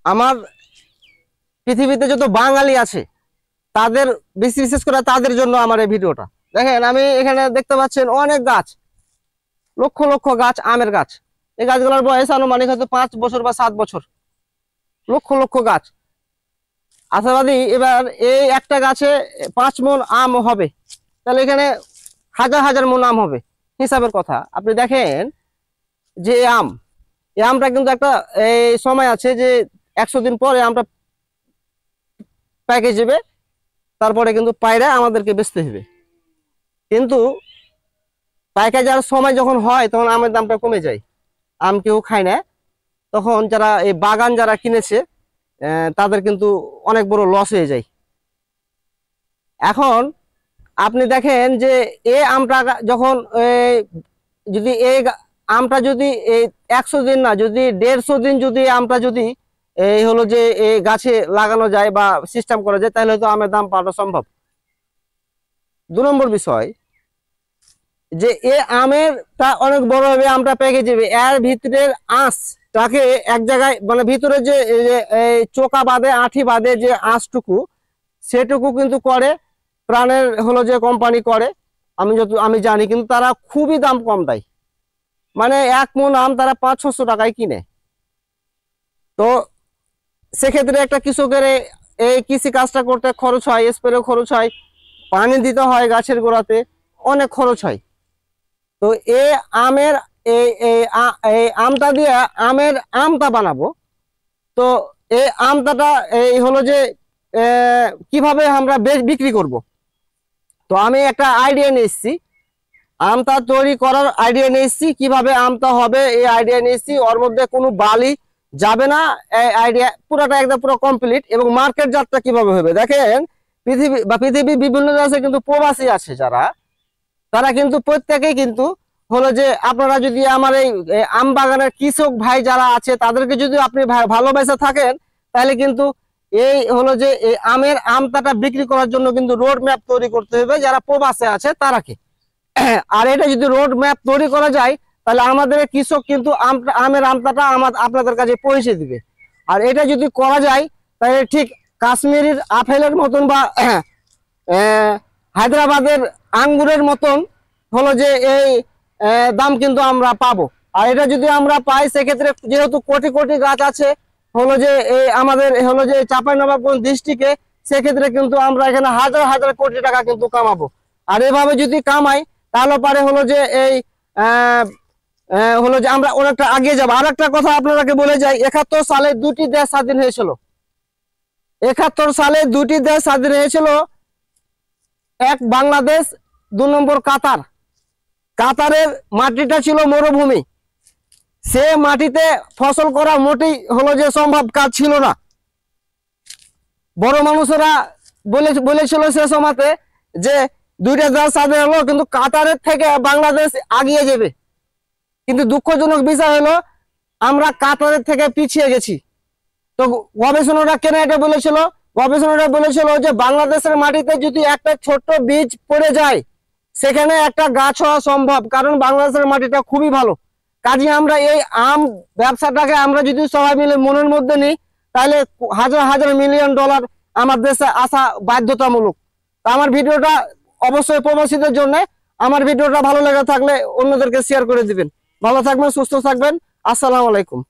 আমার পৃথিবীতে যত বাঙালি আছে তাদের বিশেষ করে তাদের জন্য আমার এই ভিডিওটা। দেখেন আমি এখানে দেখতে পাচ্ছেন অনেক গাছ, লক্ষ লক্ষ গাছ, আমের গাছ। এই গাছগুলোর বয়স আনুমানিক হয়তো 5 বছর বা 7 বছর। লক্ষ লক্ষ গাছ, আশাবাদী এবার এই একটা গাছে 5 মণ আম হবে, তাহলে এখানে হাজার হাজার মণ আম হবে। হিসাবের কথা আপনি দেখেন যে এই আমটা কিন্তু একটা এই সময় আছে যে 100 দিন পরে আমটা প্যাকেজ যাবে, তারপরে কিন্তু পায়রা আমাদেরকে বেচতে হবে। কিন্তু পাইকারি যাওয়ার সময় যখন হয় তখন আমের দামটা কমে যায়, আম কেউ খায় না। তখন যারা এই বাগান যারা কিনেছে তাদের কিন্তু অনেক বড় লস হয়ে যায়। এখন আপনি দেখেন যে এই আমটা যখন যদি এই আমটা যদি এই 100 দিন না, যদি 150 দিন যদি আমটা যদি এই হলো যে এই গাছে লাগানো যায় বা সিস্টেম করা যায়, তাহলে হয়তো আমের দাম পাওয়া সম্ভব। 2 নম্বর বিষয় যে এই আমেরটা অনেক বড় হবে, আমটা পেকে যাবে, এর ভিতরের আঁশটাকে এক জায়গায় মানে ভিতরে যে চোকা বাঁধে, আঁঠি বাঁধে যে আঁশটুকু, সেটুকু কিন্তু করে প্রাণের হলো যে কোম্পানি করে, আমি জানি, কিন্তু তারা খুবই দাম কম দেয়। মানে 1 মণ আম তারা 500-600 টাকায় কিনে। তো সেক্ষেত্রে একটা কৃষকের এই কৃষি কাজটা করতে খরচ হয়, স্প্রে খরচ হয়, পানি দিতে হয় গাছের গোড়াতে, অনেক খরচ হয়। তো এই আমের এই আমটা দিয়ে আমের আমটা বানাবো। তো এই আমটাটা এই হলো যে কিভাবে আমরা বিক্রি করব। তো আমি একটা আইডিয়া নিয়ে এসেছি, আমটা তৈরি করার আইডিয়া নিয়ে এসেছি, কিভাবে আমটা হবে এই আইডিয়া নিয়ে এসেছি। ওর মধ্যে কোনো বালি যাবে না, এই আইডিয়া পুরোটা একদম পুরো কমপ্লিট। এবং মার্কেট জাতটা কিভাবে হবে দেখেন, পৃথিবী বিভিন্ন দেশে কিন্তু প্রবাসী আছে যারা, তারা কিন্তু প্রত্যেকেই কিন্তু হলো যে আপনারা যদি আমার এই আম বাগানের কৃষক ভাই যারা আছে তাদেরকে যদি আপনি ভালোবেসে থাকেন, তাহলে কিন্তু এই হলো যে এই আমটাটা বিক্রি করার জন্য কিন্তু রোড ম্যাপ তৈরি করতে হবে যারা প্রবাসে আছে তারাকে। আর এটা যদি রোড ম্যাপ তৈরি করা যায়, তাহলে আমাদের কৃষক কিন্তু আমের আমটাটা আপনাদের কাছে পৌঁছে দিবে। আর এটা যদি করা যায় তাহলে ঠিক কাশ্মীরের আপেলের মতন বা হায়দ্রাবাদের আঙ্গুরের মতন হলো যে এই দাম কিন্তু আমরা পাবো। আর এটা যদি আমরা পাই, সেক্ষেত্রে যেহেতু কোটি কোটি গাছ আছে হলো যে এই আমাদের হলো যে চাঁপাইনবাবগঞ্জ ডিস্ট্রিক্টে, সেক্ষেত্রে কিন্তু আমরা এখানে হাজার হাজার কোটি টাকা কিন্তু কামাবো। আর এভাবে যদি কামাই তাহলে পারে হলো যে এই হলো যে আমরা অনেকটা আগে যাবো। আর একটা কথা আপনাকে বলে যাই, 71 সালে 2টি দেশ স্বাধীন হয়েছিল। 71 সালে 2টি দেশ স্বাধীন হয়েছিল, এক বাংলাদেশ, 2 নম্বর কাতার। কাতারের মাটিটা ছিল মরুভূমি, সে মাটিতে ফসল করা মোটেই হলো যে সম্ভব কাজ ছিল না। বড় মানুষেরা বলেছিল সে সময়তে যে 2টা দেশ স্বাধীন হলো, কিন্তু কাতারের থেকে বাংলাদেশ আগিয়ে যাবে। কিন্তু দুঃখজনক বিষয় হলো আমরা কাতারের থেকে পিছিয়ে গেছি। তো গবেষণাটা কেন এটা বলেছিল? গবেষণাটা বলেছিল যে বাংলাদেশের মাটিতে যদি একটা ছোট্ট বীজ পড়ে যায়, সেখানে একটা গাছ হওয়া সম্ভব, কারণ বাংলাদেশের মাটিটা খুবই ভালো। কাজে আমরা এই আম ব্যবসাটাকে আমরা যদি সবাই মিলে মনের মধ্যে নিই, তাহলে হাজার হাজার মিলিয়ন ডলার আমার দেশে আসা বাধ্যতামূলক। তো আমার ভিডিওটা অবশ্যই প্রবাসীদের জন্য, আমার ভিডিওটা ভালো লেগে থাকলে অন্যদেরকে শেয়ার করে দিবেন। ভালো থাকবেন, সুস্থ থাকবেন, আসসালামু আলাইকুম।